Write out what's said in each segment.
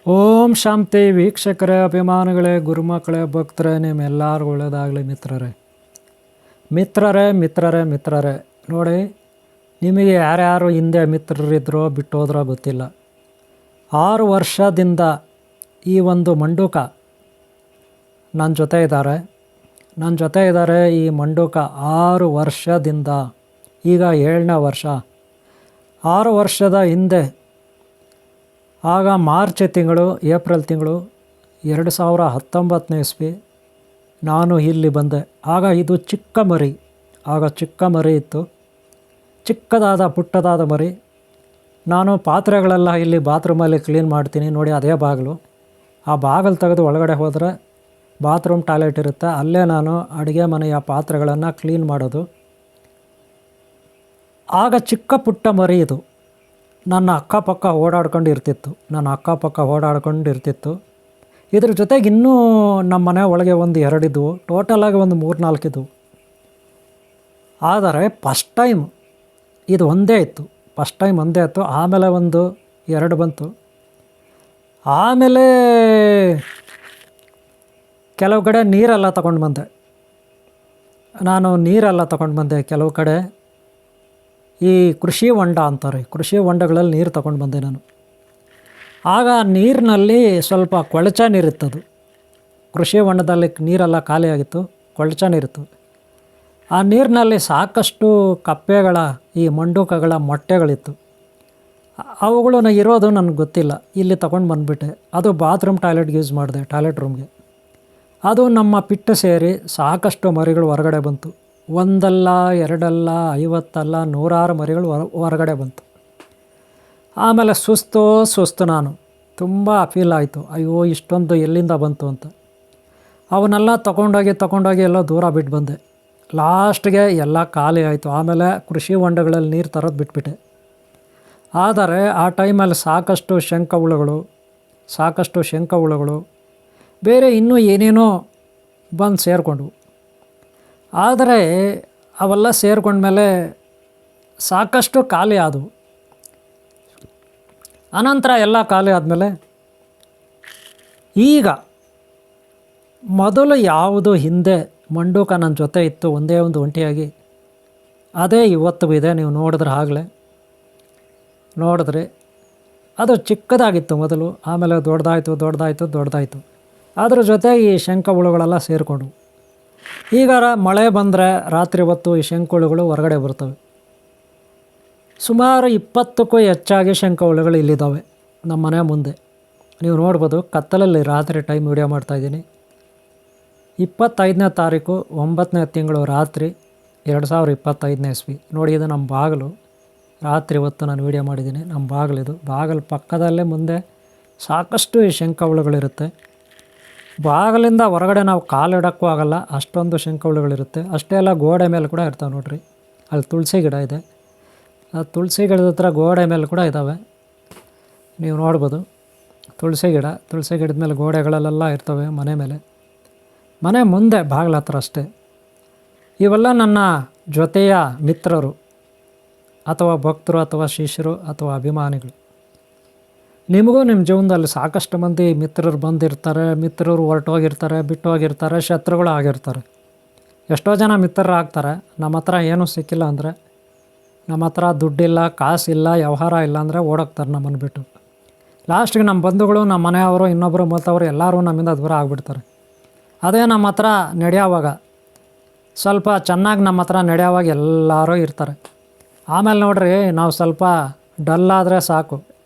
ಓಂ ಶಾಂತಿ ವೀಕ್ಷಕರೇ, ಅಭಿಮಾನಿಗಳೇ, ಗುರುಮಕ್ಕಳೇ, ಭಕ್ತರೇ, ನಿಮ್ಮೆಲ್ಲರಿಗೂ ಒಳ್ಳೆಯದಾಗಲಿ ಮಿತ್ರರೇ. ನೋಡಿ, ನಿಮಗೆ ಯಾರ್ಯಾರು ಹಿಂದೆ ಮಿತ್ರರಿದ್ರೋ ಬಿಟ್ಟೋದ್ರೋ ಗೊತ್ತಿಲ್ಲ. 6 ವರ್ಷದಿಂದ ಈ ಒಂದು ಮಂಡೂಕ ನನ್ನ ಜೊತೆ ಇದ್ದಾರೆ. ಈ ಮಂಡೂಕ 6 ವರ್ಷದಿಂದ, ಈಗ 7ನೇ ವರ್ಷ. 6 ವರ್ಷದ ಹಿಂದೆ, ಆಗ ಮಾರ್ಚ್ ತಿಂಗಳು, ಏಪ್ರಿಲ್ ತಿಂಗಳು 2019ನೇ ಇಸ್ವಿ ನಾನು ಇಲ್ಲಿ ಬಂದೆ. ಆಗ ಇದು ಚಿಕ್ಕ ಮರಿ ಇತ್ತು, ಚಿಕ್ಕದಾದ ಪುಟ್ಟದಾದ ಮರಿ. ನಾನು ಪಾತ್ರೆಗಳೆಲ್ಲ ಇಲ್ಲಿ ಬಾತ್ರೂಮಲ್ಲಿ ಕ್ಲೀನ್ ಮಾಡ್ತೀನಿ. ನೋಡಿ, ಅದೇ ಬಾಗಿಲು. ಆ ಬಾಗಿಲು ತೆಗೆದು ಒಳಗಡೆ ಹೋದರೆ ಬಾತ್ರೂಮ್ ಟಾಯ್ಲೆಟ್ ಇರುತ್ತೆ. ಅಲ್ಲೇ ನಾನು ಅಡುಗೆ ಮನೆಯ ಪಾತ್ರೆಗಳನ್ನು ಕ್ಲೀನ್ ಮಾಡೋದು. ಆಗ ಚಿಕ್ಕ ಪುಟ್ಟ ಮರಿ ಇದು ನನ್ನ ಅಕ್ಕಪಕ್ಕ ಓಡಾಡ್ಕೊಂಡಿರ್ತಿತ್ತು. ಇದ್ರ ಜೊತೆಗೆ ಇನ್ನೂ ನಮ್ಮ ಮನೆ ಒಳಗೆ ಒಂದು 2 ಇದ್ದವು. ಟೋಟಲಾಗಿ ಒಂದು 3-4 ಇದ್ದವು. ಆದರೆ ಫಸ್ಟ್ ಟೈಮ್ ಇದು ಒಂದೇ ಇತ್ತು. ಆಮೇಲೆ ಒಂದು 2 ಬಂತು. ಆಮೇಲೆ ಕೆಲವು ಕಡೆ ನೀರೆಲ್ಲ ತಗೊಂಡು ಬಂದೆ. ಕೆಲವು ಕಡೆ ಈ ಕೃಷಿ ಹೊಂಡ ಅಂತಾರೆ, ಕೃಷಿ ಹೊಂಡಗಳಲ್ಲಿ ನೀರು ತಗೊಂಡು ಬಂದೆ ನಾನು. ಆಗ ನೀರಿನಲ್ಲಿ ಸ್ವಲ್ಪ ಕೊಳಚ ನೀರಿತ್ತದು. ಕೃಷಿ ಹೊಂಡದಲ್ಲಿ ನೀರೆಲ್ಲ ಖಾಲಿಯಾಗಿತ್ತು, ಕೊಳಚ ನೀರಿತ್ತು. ಆ ನೀರಿನಲ್ಲಿ ಸಾಕಷ್ಟು ಕಪ್ಪೆಗಳ, ಈ ಮಂಡೂಕಗಳ ಮೊಟ್ಟೆಗಳಿತ್ತು. ಅವುಗಳು ಇರೋದು ನನಗೆ ಗೊತ್ತಿಲ್ಲ. ಇಲ್ಲಿ ತಗೊಂಡು ಬಂದುಬಿಟ್ಟೆ. ಅದು ಬಾತ್ರೂಮ್ ಟಾಯ್ಲೆಟ್ಗೆ ಯೂಸ್ ಮಾಡಿದೆ, ಟಾಯ್ಲೆಟ್ ರೂಮ್ಗೆ. ಅದು ನಮ್ಮ ಪಿಟ್ಟು ಸೇರಿ ಸಾಕಷ್ಟು ಮರಿಗಳು ಹೊರಗಡೆ ಬಂತು. 1 ಅಲ್ಲ, 2 ಅಲ್ಲ, 50 ಅಲ್ಲ, 100 ಮರಿಗಳು ಹೊರಗಡೆ ಬಂತು. ಆಮೇಲೆ ಸುಸ್ತು ನಾನು. ತುಂಬ ಫೀಲ್ ಆಯಿತು. ಅಯ್ಯೋ, ಇಷ್ಟೊಂದು ಎಲ್ಲಿಂದ ಬಂತು ಅಂತ. ಅವನ್ನೆಲ್ಲ ತಗೊಂಡೋಗಿ ಎಲ್ಲೋ ದೂರ ಬಿಟ್ಟು ಬಂದೆ. ಲಾಸ್ಟ್ಗೆ ಎಲ್ಲ ಖಾಲಿ ಆಯಿತು. ಆಮೇಲೆ ಕೃಷಿ ಹೊಂಡಗಳಲ್ಲಿ ನೀರು ತರೋದು ಬಿಟ್ಬಿಟ್ಟೆ. ಆದರೆ ಆ ಟೈಮಲ್ಲಿ ಸಾಕಷ್ಟು ಶಂಖ ಹುಳುಗಳು ಬೇರೆ ಇನ್ನೂ ಏನೇನೋ ಬಂದು ಸೇರಿಕೊಂಡ್ವು. ಆದರೆ ಅವೆಲ್ಲ ಸೇರ್ಕೊಂಡ್ಮೇಲೆ ಸಾಕಷ್ಟು ಖಾಲಿ ಆದವು. ಅನಂತರ ಎಲ್ಲ ಖಾಲಿ ಆದಮೇಲೆ ಈಗ ಮೊದಲು ಯಾವುದು ಹಿಂದೆ ಮಂಡೂಕ ನನ್ನ ಜೊತೆ ಇತ್ತು, ಒಂದೇ ಒಂದು ಒಂಟಿಯಾಗಿ, ಅದೇ ಇವತ್ತು ಇದೆ. ನೀವು ನೋಡಿದ್ರಿ. ಅದು ಚಿಕ್ಕದಾಗಿತ್ತು ಮೊದಲು, ಆಮೇಲೆ ದೊಡ್ಡದಾಯಿತು. ಅದ್ರ ಜೊತೆ ಈ ಶಂಖ ಹುಳುಗಳೆಲ್ಲ ಸೇರಿಕೊಂಡ್ವು. ಈಗ ಮಳೆ ಬಂದರೆ ರಾತ್ರಿ ಹೊತ್ತು ಈ ಶಂಖ ಹುಳುಗಳು ಹೊರಗಡೆ ಬರ್ತವೆ. ಸುಮಾರು 20ಕ್ಕೂ ಹೆಚ್ಚಾಗಿ ಶಂಖ ಹುಳುಗಳು ಇಲ್ಲಿದ್ದಾವೆ ನಮ್ಮ ಮನೆ ಮುಂದೆ. ನೀವು ನೋಡ್ಬೋದು, ಕತ್ತಲಲ್ಲಿ ರಾತ್ರಿ ಟೈಮ್ ವಿಡಿಯೋ ಮಾಡ್ತಾಯಿದ್ದೀನಿ. 25ನೇ ತಾರೀಕು 9ನೇ ತಿಂಗಳು ರಾತ್ರಿ 2025ನೇ ಇಸ್ವಿ. ನೋಡಿ, ಇದು ನಮ್ಮ ಬಾಗಿಲು. ರಾತ್ರಿ ಹೊತ್ತು ನಾನು ವಿಡಿಯೋ ಮಾಡಿದ್ದೀನಿ. ನಮ್ಮ ಬಾಗಿಲಿದು. ಬಾಗಿಲು ಪಕ್ಕದಲ್ಲೇ ಮುಂದೆ ಸಾಕಷ್ಟು ಈ ಶಂಖ ಹುಳುಗಳಿರುತ್ತೆ. ಬಾಗಿಲಿಂದ ಹೊರಗಡೆ ನಾವು ಕಾಲಿಡೋಕ್ಕೂ ಆಗೋಲ್ಲ, ಅಷ್ಟೊಂದು ಶಂಖ ಹುಳುಗಳಿರುತ್ತೆ. ಅಷ್ಟೇ ಅಲ್ಲ, ಗೋಡೆ ಮೇಲೆ ಕೂಡ ಇರ್ತಾವೆ ನೋಡ್ರಿ. ಅಲ್ಲಿ ತುಳಸಿ ಗಿಡ ಇದೆ. ಆ ತುಳಸಿ ಗಿಡದ ಹತ್ರ ಗೋಡೆ ಮೇಲೆ ಕೂಡ ಇದ್ದಾವೆ. ನೀವು ನೋಡ್ಬೋದು, ತುಳಸಿ ಗಿಡದ ಮೇಲೆ ಗೋಡೆಗಳಲ್ಲೆಲ್ಲ ಇರ್ತವೆ. ಮನೆ ಮುಂದೆ ಬಾಗಿಲ ಹತ್ರ ಅಷ್ಟೇ. ಇವೆಲ್ಲ ನನ್ನ ಜೊತೆಯ ಮಿತ್ರರು ಅಥವಾ ಭಕ್ತರು ಅಥವಾ ಶಿಷ್ಯರು ಅಥವಾ ಅಭಿಮಾನಿಗಳು. ನಿಮಗೂ ನಿಮ್ಮ ಜೀವನದಲ್ಲಿ ಸಾಕಷ್ಟು ಮಂದಿ ಮಿತ್ರರು ಬಂದಿರ್ತಾರೆ, ಮಿತ್ರರು ಹೊರಟೋಗಿರ್ತಾರೆ, ಬಿಟ್ಟು ಹೋಗಿರ್ತಾರೆ, ಶತ್ರುಗಳು ಆಗಿರ್ತಾರೆ. ಎಷ್ಟೋ ಜನ ಮಿತ್ರರು ಆಗ್ತಾರೆ. ನಮ್ಮ ಹತ್ರ ಏನೂ ಸಿಕ್ಕಿಲ್ಲ ಅಂದರೆ, ನಮ್ಮ ಹತ್ರ ದುಡ್ಡಿಲ್ಲ, ಕಾಸಿಲ್ಲ, ವ್ಯವಹಾರ ಇಲ್ಲ ಅಂದರೆ ಓಡೋಗ್ತಾರೆ ನಮ್ಮನ್ನು ಬಿಟ್ಟು. ಲಾಸ್ಟಿಗೆ ನಮ್ಮ ಬಂಧುಗಳು, ನಮ್ಮ ಮನೆಯವರು, ಇನ್ನೊಬ್ಬರು ಮತ್ತವರು ಎಲ್ಲರೂ ನಮ್ಮಿಂದ ದೂರ ಆಗಿಬಿಡ್ತಾರೆ. ಅದೇ ನಮ್ಮ ಹತ್ರ ನಡೆಯೋವಾಗ, ಸ್ವಲ್ಪ ಚೆನ್ನಾಗಿ ನಮ್ಮ ಹತ್ರ ನಡೆಯೋವಾಗ ಎಲ್ಲರೂ ಇರ್ತಾರೆ. ಆಮೇಲೆ ನೋಡ್ರಿ, ನಾವು ಸ್ವಲ್ಪ ಡಲ್ ಆದರೆ ಸಾಕು,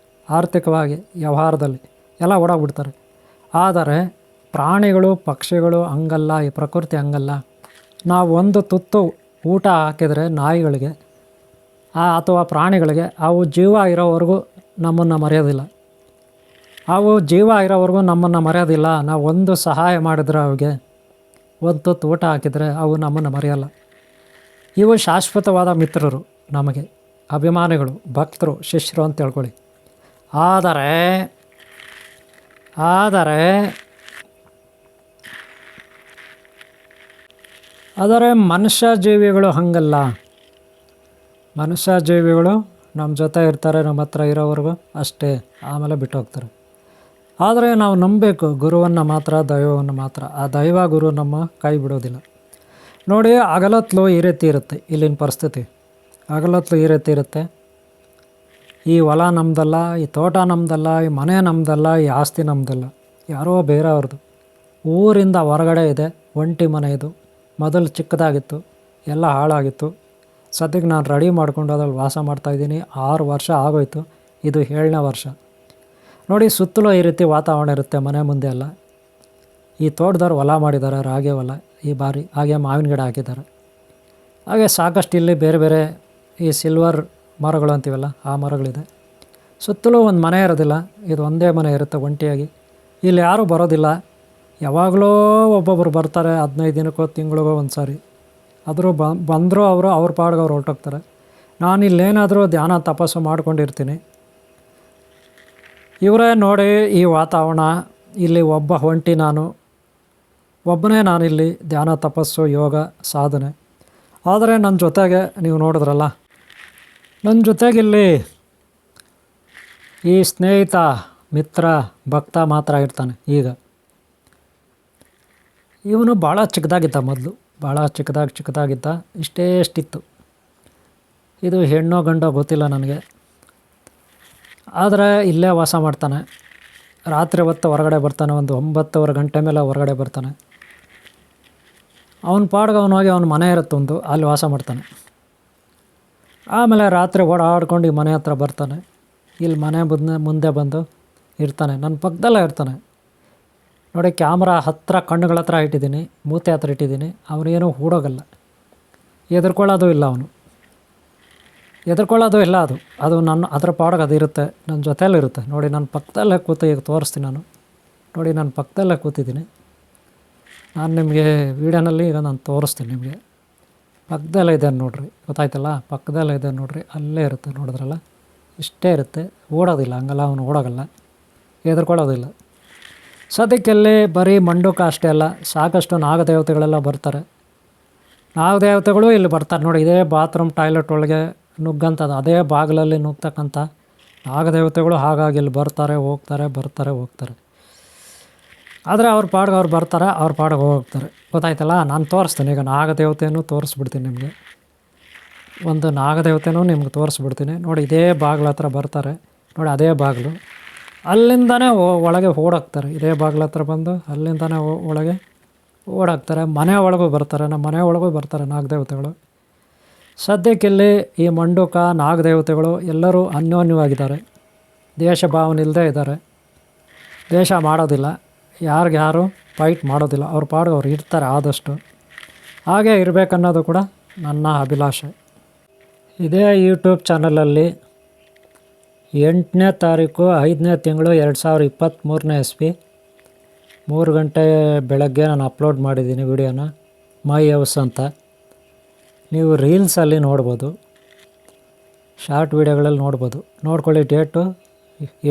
ಆರ್ಥಿಕವಾಗಿ ವ್ಯವಹಾರದಲ್ಲಿ ಎಲ್ಲ ಓಡೋಗ್ಬಿಡ್ತಾರೆ. ಆದರೆ ಪ್ರಾಣಿಗಳು, ಪಕ್ಷಿಗಳು ಹಂಗಲ್ಲ. ಈ ಪ್ರಕೃತಿ ಹಂಗಲ್ಲ. ನಾವು ಒಂದು ತುತ್ತು ಊಟ ಹಾಕಿದರೆ ನಾಯಿಗಳಿಗೆ ಅಥವಾ ಪ್ರಾಣಿಗಳಿಗೆ, ಅವು ಜೀವ ಇರೋವರೆಗೂ ನಮ್ಮನ್ನು ಮರೆಯೋದಿಲ್ಲ. ನಾವು ಒಂದು ಸಹಾಯ ಮಾಡಿದ್ರೆ, ಅವಿಗೆ ಒಂದು ತುತ್ತು ಊಟ ಹಾಕಿದರೆ ಅವು ನಮ್ಮನ್ನು ಮರೆಯಲ್ಲ. ಇವು ಶಾಶ್ವತವಾದ ಮಿತ್ರರು ನಮಗೆ, ಅಭಿಮಾನಿಗಳು, ಭಕ್ತರು, ಶಿಷ್ಯರು ಅಂತ ಹೇಳ್ಕೊಳ್ಳಿ. ಆದರೆ ಮನುಷ್ಯ ಜೀವಿಗಳು ಹಂಗಲ್ಲ. ಮನುಷ್ಯ ಜೀವಿಗಳು ನಮ್ಮ ಜೊತೆ ಇರ್ತಾರೆ, ನಮ್ಮ ಹತ್ರ ಇರೋವರೆಗೂ ಅಷ್ಟೇ. ಆಮೇಲೆ ಬಿಟ್ಟು ಹೋಗ್ತಾರೆ. ಆದರೆ ನಾವು ನಂಬಬೇಕು ಗುರುವನ್ನು ಮಾತ್ರ, ದೈವವನ್ನು ಮಾತ್ರ. ಆ ದೈವ ಗುರು ನಮ್ಮ ಕೈ ಬಿಡೋದಿಲ್ಲ. ನೋಡಿ, ಹಗಲೊತ್ತು ಈ ರೀತಿ ಇರುತ್ತೆ ಇಲ್ಲಿನ ಪರಿಸ್ಥಿತಿ. ಹಗಲೊತ್ತು ಈ ರೀತಿ ಇರುತ್ತೆ. ಈ ಹೊಲ ನಮ್ಮದಲ್ಲ, ಈ ತೋಟ ನಮ್ಮದಲ್ಲ, ಈ ಮನೆ ನಮ್ಮದಲ್ಲ, ಈ ಆಸ್ತಿ ನಮ್ಮದಲ್ಲ, ಯಾರೋ ಬೇರೆಯವ್ರದ್ದು. ಊರಿಂದ ಹೊರಗಡೆ ಇದೆ, ಒಂಟಿ ಮನೆ ಇದು. ಮೊದಲು ಚಿಕ್ಕದಾಗಿತ್ತು, ಎಲ್ಲ ಹಾಳಾಗಿತ್ತು. ಸದ್ಯಕ್ಕೆ ನಾನು ರೆಡಿ ಮಾಡ್ಕೊಂಡು ಅದ್ರಲ್ಲಿ ವಾಸ ಮಾಡ್ತಾಯಿದ್ದೀನಿ. 6 ವರ್ಷ ಆಗೋಯ್ತು, ಇದು 7ನೇ ವರ್ಷ. ನೋಡಿ, ಸುತ್ತಲೂ ಈ ರೀತಿ ವಾತಾವರಣ ಇರುತ್ತೆ ಮನೆ ಮುಂದೆ ಎಲ್ಲ. ಈ ತೋಟದವ್ರು ಹೊಲ ಮಾಡಿದ್ದಾರೆ, ರಾಗಿ ಹೊಲ ಈ ಬಾರಿ. ಹಾಗೆ ಮಾವಿನ ಗಿಡ ಹಾಕಿದ್ದಾರೆ. ಹಾಗೆ ಸಾಕಷ್ಟು ಇಲ್ಲಿ ಬೇರೆ ಬೇರೆ ಈ ಸಿಲ್ವರ್ ಮರಗಳು ಅಂತೀವಲ್ಲ, ಆ ಮರಗಳಿದೆ. ಸುತ್ತಲೂ ಒಂದು ಮನೆ ಇರೋದಿಲ್ಲ, ಇದು ಒಂದೇ ಮನೆ ಇರುತ್ತೆ ಒಂಟಿಯಾಗಿ. ಇಲ್ಲಿ ಯಾರೂ ಬರೋದಿಲ್ಲ. ಯಾವಾಗಲೂ ಒಬ್ಬೊಬ್ಬರು ಬರ್ತಾರೆ, 15 ದಿನಕ್ಕೋ ತಿಂಗಳಿಗೋ ಒಂದು ಸಾರಿ. ಆದರೂ ಬಂದರೂ ಅವ್ರ ಪಾಡ್ಗೆ ಅವ್ರು ಹೊರಟೋಗ್ತಾರೆ. ನಾನು ಇಲ್ಲೇನಾದರೂ ಧ್ಯಾನ ತಪಸ್ಸು ಮಾಡ್ಕೊಂಡಿರ್ತೀನಿ. ಇವರೇ ನೋಡಿ ಈ ವಾತಾವರಣ. ಇಲ್ಲಿ ಒಬ್ಬ ಒಂಟಿ, ಒಬ್ಬನೇ ನಾನಿಲ್ಲಿ ಧ್ಯಾನ ತಪಸ್ಸು ಯೋಗ ಸಾಧನೆ. ಆದರೆ ನನ್ನ ಜೊತೆಗೆ ನೀವು ನೋಡಿದ್ರಲ್ಲ, ನನ್ನ ಜೊತೆಗಿಲ್ಲಿ ಈ ಸ್ನೇಹಿತ ಮಿತ್ರ ಭಕ್ತ ಮಾತ್ರ ಇರ್ತಾನೆ. ಈಗ ಇವನು ಭಾಳ ಚಿಕ್ಕದಾಗಿದ್ದ, ಮೊದಲು ಭಾಳ ಚಿಕ್ಕದಾಗಿದ್ದ. ಇಷ್ಟೇಷ್ಟಿತ್ತು. ಇದು ಹೆಣ್ಣೋ ಗಂಡೋ ಗೊತ್ತಿಲ್ಲ ನನಗೆ. ಆದರೆ ಇಲ್ಲೇ ವಾಸ ಮಾಡ್ತಾನೆ. ರಾತ್ರಿ ಹೊತ್ತು ಹೊರಗಡೆ ಬರ್ತಾನೆ, ಒಂದು 9:30 ಗಂಟೆ ಮೇಲೆ ಹೊರಗಡೆ ಬರ್ತಾನೆ. ಅವನ ಪಾಡ್ಗೆ ಅವನೋಗಿ ಅವನ ಮನೆ ಇರುತ್ತೆ ಒಂದು, ಅಲ್ಲಿ ವಾಸ ಮಾಡ್ತಾನೆ. ಆಮೇಲೆ ರಾತ್ರಿ ಓಡಾಡ್ಕೊಂಡು ಈ ಮನೆ ಹತ್ರ ಬರ್ತಾನೆ. ಇಲ್ಲಿ ಮನೆ ಮುಂದೆ ಬಂದು ಇರ್ತಾನೆ, ನನ್ನ ಪಕ್ಕದಲ್ಲೇ ಇರ್ತಾನೆ. ನೋಡಿ, ಕ್ಯಾಮ್ರಾ ಹತ್ತಿರ ಕಣ್ಣುಗಳ ಹತ್ರ ಇಟ್ಟಿದ್ದೀನಿ, ಮೂತೆ ಹತ್ರ ಇಟ್ಟಿದ್ದೀನಿ. ಅವನೇನೂ ಹೂಡೋಗಲ್ಲ, ಹೆದರ್ಕೊಳ್ಳೋದು ಇಲ್ಲ. ಅದು ನನ್ನ ಅದರ ಪಾಡಿಗೆ ಅದು ಇರುತ್ತೆ, ನನ್ನ ಜೊತೆಯಲ್ಲಿರುತ್ತೆ. ನೋಡಿ, ನನ್ನ ಪಕ್ಕದಲ್ಲೇ ಕೂತು ಈಗ ತೋರಿಸ್ತೀನಿ ನಾನು. ನೋಡಿ, ನನ್ನ ಪಕ್ಕದಲ್ಲೇ ಕೂತಿದ್ದೀನಿ ನಾನು. ನಿಮಗೆ ವೀಡಿಯೋನಲ್ಲಿ ಈಗ ನಾನು ತೋರಿಸ್ತೀನಿ ನಿಮಗೆ. ಪಕ್ಕದಲ್ಲೇ ಇದೆ ನೋಡಿರಿ, ಗೊತ್ತಾಯ್ತಲ್ಲ, ಪಕ್ಕದಲ್ಲೇ ಇದೆ ನೋಡಿರಿ, ಅಲ್ಲೇ ಇರುತ್ತೆ. ನೋಡಿದ್ರಲ್ಲ, ಇಷ್ಟೇ ಇರುತ್ತೆ, ಓಡೋದಿಲ್ಲ. ಹಂಗಲ್ಲ, ಅವನು ಓಡೋಗಲ್ಲ, ಹೆದರ್ಕೊಳ್ಳೋದಿಲ್ಲ. ಸದ್ಯಕ್ಕೆಲ್ಲಿ ಬರೀ ಮಂಡೂಕ ಅಷ್ಟೇ ಅಲ್ಲ, ಸಾಕಷ್ಟು ನಾಗದೇವತೆಗಳೆಲ್ಲ ಬರ್ತಾರೆ. ನಾಗದೇವತೆಗಳು ಇಲ್ಲಿ ಬರ್ತಾರೆ. ನೋಡಿ, ಇದೇ ಬಾತ್ರೂಮ್ ಟಾಯ್ಲೆಟ್ ಒಳಗೆ ನುಗ್ಗಂಥದ್ದು, ಅದೇ ಬಾಗಿಲಲ್ಲಿ ನುಗ್ತಕ್ಕಂಥ ನಾಗದೇವತೆಗಳು ಹಾಗಾಗಿ ಇಲ್ಲಿ ಬರ್ತಾರೆ, ಹೋಗ್ತಾರೆ. ಆದರೆ ಅವ್ರ ಪಾಡ್ಗೆ ಅವ್ರು ಬರ್ತಾರೆ, ಅವ್ರ ಪಾಡ್ಗೆ ಹೋಗ್ತಾರೆ. ಗೊತ್ತಾಯ್ತಲ್ಲ, ನಾನು ತೋರಿಸ್ತೀನಿ ಈಗ. ನಾಗದೇವತೆಯೂ ತೋರಿಸ್ಬಿಡ್ತೀನಿ ನಿಮಗೆ. ಒಂದು ನಾಗದೇವತೆಯೂ ನಿಮ್ಗೆ ತೋರಿಸ್ಬಿಡ್ತೀನಿ. ನೋಡಿ, ಇದೇ ಬಾಗಿಲ ಹತ್ರ ಬರ್ತಾರೆ. ನೋಡಿ, ಅದೇ ಬಾಗಿಲು, ಅಲ್ಲಿಂದನೇ ಒಳಗೆ ಓಡೋಗ್ತಾರೆ. ಇದೇ ಬಾಗಿಲ ಹತ್ರ ಬಂದು ಅಲ್ಲಿಂದನೇ ಒಳಗೆ ಓಡಾಕ್ತಾರೆ. ಮನೆ ಒಳಗೂ ಬರ್ತಾರೆ, ನಮ್ಮ ಮನೆ ಒಳಗೂ ಬರ್ತಾರೆ ನಾಗದೇವತೆಗಳು. ಸದ್ಯಕ್ಕಿಲ್ಲಿ ಈ ಮಂಡೂಕ ನಾಗದೇವತೆಗಳು ಎಲ್ಲರೂ ಅನ್ಯೋನ್ಯವಾಗಿದ್ದಾರೆ. ದ್ವೇಷ ಭಾವನೆ ಇಲ್ಲದೆ ಇದ್ದಾರೆ. ದ್ವೇಷ ಮಾಡೋದಿಲ್ಲ, ಯಾರಿಗ್ಯಾರು ಫೈಟ್ ಮಾಡೋದಿಲ್ಲ. ಅವ್ರ ಪಾಡಿಗೆ ಅವ್ರು ಇರ್ತಾರೆ ಆದಷ್ಟು. ಹಾಗೆ ಇರಬೇಕನ್ನೋದು ಕೂಡ ನನ್ನ ಅಭಿಲಾಷೆ. ಇದೇ ಯೂಟ್ಯೂಬ್ ಚಾನಲಲ್ಲಿ 8ನೇ ತಾರೀಕು 5ನೇ ತಿಂಗಳು 2023ನೇ ಇಸ್ವಿ 3 ಗಂಟೆ ಬೆಳಗ್ಗೆ ನಾನು ಅಪ್ಲೋಡ್ ಮಾಡಿದ್ದೀನಿ ವಿಡಿಯೋನ. ಮೈ ಹೌಸ್ ಅಂತ ನೀವು ರೀಲ್ಸಲ್ಲಿ ನೋಡ್ಬೋದು, ಶಾರ್ಟ್ ವೀಡಿಯೋಗಳಲ್ಲಿ ನೋಡ್ಬೋದು. ನೋಡ್ಕೊಳ್ಳಿ. ಡೇಟು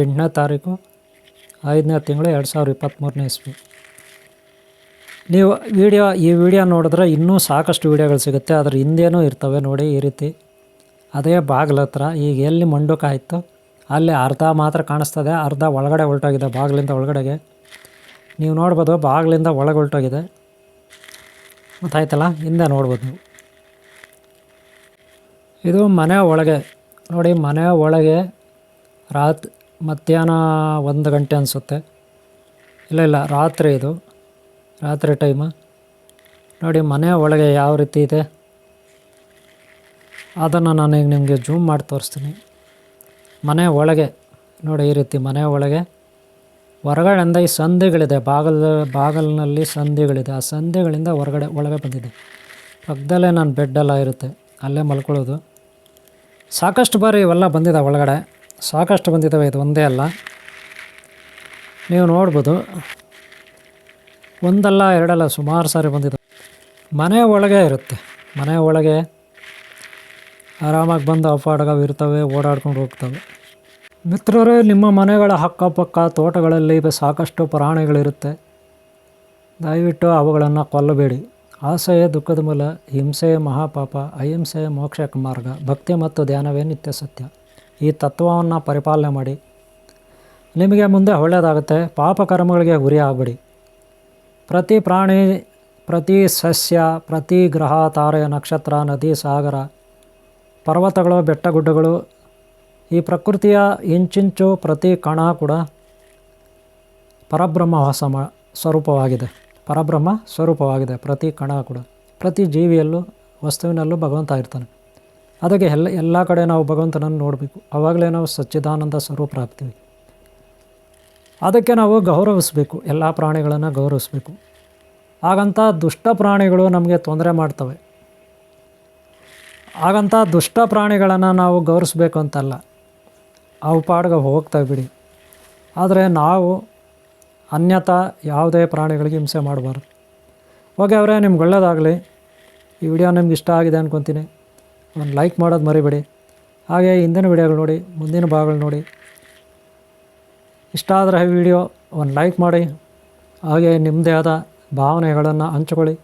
8ನೇ ತಾರೀಕು 5ನೇ ತಿಂಗಳು 2023ನೇ ಇಸ್ವಿ. ನೀವು ಈ ವಿಡಿಯೋ ನೋಡಿದ್ರೆ ಇನ್ನೂ ಸಾಕಷ್ಟು ವೀಡಿಯೋಗಳು ಸಿಗುತ್ತೆ. ಅದ್ರ ಹಿಂದೇನೂ ಇರ್ತವೆ ನೋಡಿ ಈ ರೀತಿ. ಅದೇ ಬಾಗಿಲ ಹತ್ರ ಈಗ ಎಲ್ಲಿ ಮಂಡೂಕ ಆಯಿತು ಅಲ್ಲಿ ಅರ್ಧ ಮಾತ್ರ ಕಾಣಿಸ್ತದೆ, ಅರ್ಧ ಒಳಗಡೆ ಹೊರಟೋಗಿದೆ. ಬಾಗಿಲಿಂದ ಒಳಗಡೆಗೆ ನೀವು ನೋಡ್ಬೋದು, ಬಾಗಿಲಿಂದ ಒಳಗೆ ಹೊರಟೋಗಿದೆ. ಗೊತ್ತಾಯ್ತಲ್ಲ, ಹಿಂದೆ ನೋಡ್ಬೋದು ನೀವು. ಇದು ಮನೆ ಒಳಗೆ ನೋಡಿ, ಮನೆ ಒಳಗೆ ಮಧ್ಯಾಹ್ನ 1 ಗಂಟೆ ಅನಿಸುತ್ತೆ. ಇಲ್ಲ ರಾತ್ರಿ, ಇದು ರಾತ್ರಿ ಟೈಮು. ನೋಡಿ, ಮನೆ ಒಳಗೆ ಯಾವ ರೀತಿ ಇದೆ ಅದನ್ನು ನಾನು ಈಗ ನಿಮಗೆ ಜೂಮ್ ಮಾಡಿ ತೋರಿಸ್ತೀನಿ. ಮನೆ ಒಳಗೆ ನೋಡಿ ಈ ರೀತಿ. ಮನೆ ಒಳಗೆ ಹೊರಗಡೆಯಿಂದ ಈ ಸಂಧಿಗಳಿದೆ, ಬಾಗಿಲಿನಲ್ಲಿ ಸಂಧಿಗಳಿದೆ. ಆ ಸಂಧಿಗಳಿಂದ ಒಳಗೆ ಬಂದಿದೆ. ಪಕ್ಕದಲ್ಲೇ ನನ್ನ ಬೆಡ್ಡೆಲ್ಲ ಇರುತ್ತೆ, ಅಲ್ಲೇ ಮಲ್ಕೊಳ್ಳೋದು. ಸಾಕಷ್ಟು ಬಾರಿ ಇವೆಲ್ಲ ಬಂದಿದ್ದಾವೆ ಒಳಗಡೆ, ಸಾಕಷ್ಟು ಬಂದಿದ್ದಾವೆ. ಇದು ಒಂದೇ ಅಲ್ಲ, ನೀವು ನೋಡ್ಬೋದು. ಒಂದಲ್ಲ ಎರಡಲ್ಲ, ಸುಮಾರು ಸಾರಿ ಬಂದಿದ್ದಾವೆ. ಮನೆ ಒಳಗೆ ಇರುತ್ತೆ. ಮನೆ ಒಳಗೆ ಆರಾಮಾಗಿ ಬಂದು ಅಪಾಡಗಳು ಇರ್ತವೆ, ಓಡಾಡ್ಕೊಂಡು ಹೋಗ್ತವೆ. ಮಿತ್ರರೇ, ನಿಮ್ಮ ಮನೆಗಳ ಅಕ್ಕಪಕ್ಕ ತೋಟಗಳಲ್ಲಿ ಸಾಕಷ್ಟು ಪ್ರಾಣಿಗಳಿರುತ್ತೆ. ದಯವಿಟ್ಟು ಅವುಗಳನ್ನು ಕೊಲ್ಲಬೇಡಿ. ಆಸೆಯೇ ದುಃಖದ ಮೂಲ, ಹಿಂಸೆಯೇ ಮಹಾಪಾಪ, ಅಹಿಂಸೆಯೇ ಮೋಕ್ಷಕ್ಕೆ ಮಾರ್ಗ, ಭಕ್ತಿ ಮತ್ತು ಧ್ಯಾನವೇ ನಿತ್ಯ ಸತ್ಯ. ಈ ತತ್ವವನ್ನು ಪರಿಪಾಲನೆ ಮಾಡಿ. ನಿಮಗೆ ಮುಂದೆ ಒಳ್ಳೆಯದಾಗುತ್ತೆ. ಪಾಪ ಕರ್ಮಗಳಿಗೆ ಗುರಿ ಆಗಬೇಡಿ. ಪ್ರತಿ ಪ್ರಾಣಿ, ಪ್ರತಿ ಸಸ್ಯ, ಪ್ರತಿ ಗ್ರಹ, ತಾರೆ, ನಕ್ಷತ್ರ, ನದಿ, ಸಾಗರ, ಪರ್ವತಗಳು, ಬೆಟ್ಟ ಗುಡ್ಡಗಳು, ಈ ಪ್ರಕೃತಿಯ ಇಂಚಿಂಚು ಪ್ರತಿ ಕಣ ಕೂಡ ಪರಬ್ರಹ್ಮ ಸ್ವರೂಪವಾಗಿದೆ. ಪರಬ್ರಹ್ಮ ಸ್ವರೂಪವಾಗಿದೆ ಪ್ರತಿ ಕಣ ಕೂಡ. ಪ್ರತಿ ಜೀವಿಯಲ್ಲೂ ವಸ್ತುವಿನಲ್ಲೂ ಭಗವಂತ ಇರ್ತಾನೆ. ಅದಕ್ಕೆ ಎಲ್ಲ ಕಡೆ ನಾವು ಭಗವಂತನನ್ನು ನೋಡಬೇಕು. ಆವಾಗಲೇ ನಾವು ಸಚ್ಚಿದಾನಂದ ಸ್ವರೂಪರಾಗ್ತೀವಿ. ಅದಕ್ಕೆ ನಾವು ಗೌರವಿಸಬೇಕು, ಎಲ್ಲ ಪ್ರಾಣಿಗಳನ್ನು ಗೌರವಿಸಬೇಕು. ಹಾಗಂತ ದುಷ್ಟ ಪ್ರಾಣಿಗಳು ನಮಗೆ ತೊಂದರೆ ಮಾಡ್ತವೆ. ಹಾಗಂತ ದುಷ್ಟ ಪ್ರಾಣಿಗಳನ್ನು ನಾವು ಗೌರವಿಸ್ಬೇಕು ಅಂತಲ್ಲ, ಅವು ಪಾಡ್ಗೆ ಹೋಗ್ತವೆ ಬಿಡಿ. ಆದರೆ ನಾವು ಅನ್ಯಥಾ ಯಾವುದೇ ಪ್ರಾಣಿಗಳಿಗೆ ಹಿಂಸೆ ಮಾಡಬಾರ್ದು. ಓಕೆ ಅವರೇ, ನಿಮ್ಗೆ ಒಳ್ಳೆಯದಾಗಲಿ. ಈ ವಿಡಿಯೋ ನಿಮ್ಗೆ ಇಷ್ಟ ಆಗಿದೆ ಅಂದ್ಕೊತೀನಿ. ಒಂದು ಲೈಕ್ ಮಾಡೋದು ಮರಿಬೇಡಿ. ಹಾಗೆ ಹಿಂದಿನ ವಿಡಿಯೋಗಳು ನೋಡಿ, ಮುಂದಿನ ಭಾಗಗಳು ನೋಡಿ. ಇಷ್ಟ ಆದರೆ ವಿಡಿಯೋ ಒಂದು ಲೈಕ್ ಮಾಡಿ. ಹಾಗೆ ನಿಮ್ಮದೇ ಆದ ಭಾವನೆಗಳನ್ನು ಹಂಚಿಕೊಳ್ಳಿ.